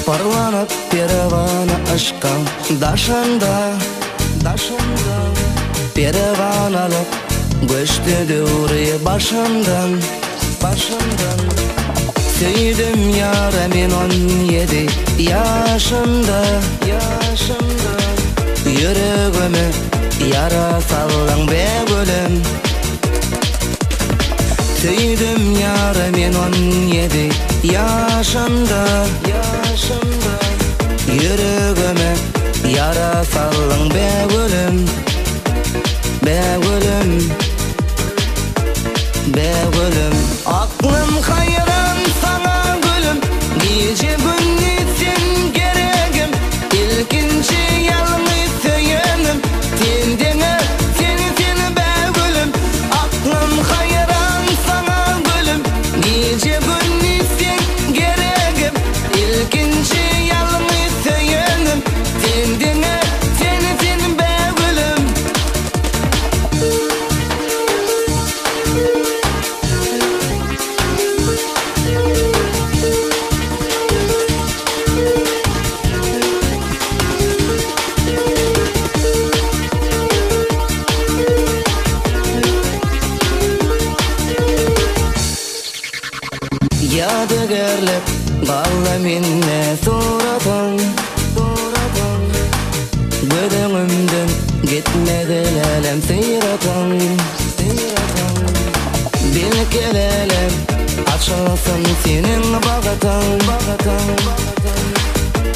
Parlanıp pervana aşkın daşında pervanalık göçtü dövrü başımdan Süydüm yara men 17 yaşımda Yüreğime yara sallan be gülüm Süydüm yara men 17 yaşımda Yüreğime yara sallan be gülüm Aklım hayran sana gülüm Gece gündüz sen geregim İlkinci yalnız söylenim Tendene seni be gülüm Aklım hayran sana gülüm Gece gündüz sen geregim İlkinci yalnız söylenim Tendene seni be gülüm Yadigarlap qalla minne suratın Gödüngümden gitmedi lelem sıyratın Bilkelelem açılsın senin bağıtın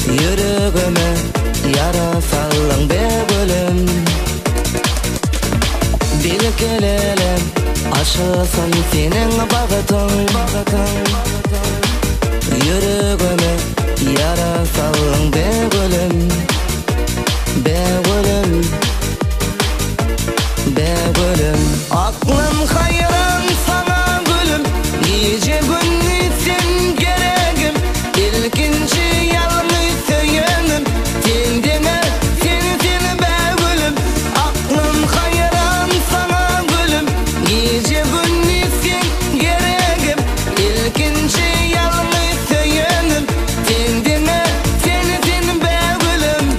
Yüreğime yara sallan be gülüm Bilkelelem açılsın senin bağıtın Yüreğime yara sallan be gülüm Aklım hayran sana gülüm Gece gündüz sen geregim İlkinci yalnız söylenim Tendene seni be gülüm Aklım hayran sana gülüm Gece gündüz sen geregim İlkinci yalnız söylenim Tendene seni be gülüm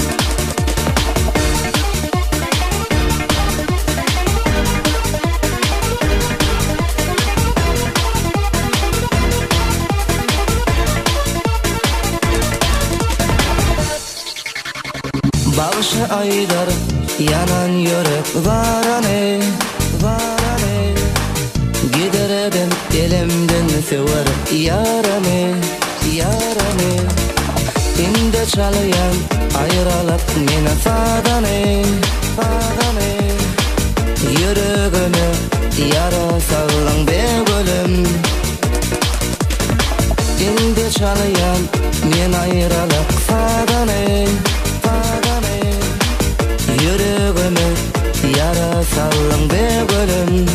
Bağışı aydar yanan yürek varane Gideredim elimden sever yaramı İnde çalayan ayrılıp mene sadane Yüreğime yara sallan be gülüm İnde çalayan men ayrılıp sadane Yüreğime yara sallan be gülüm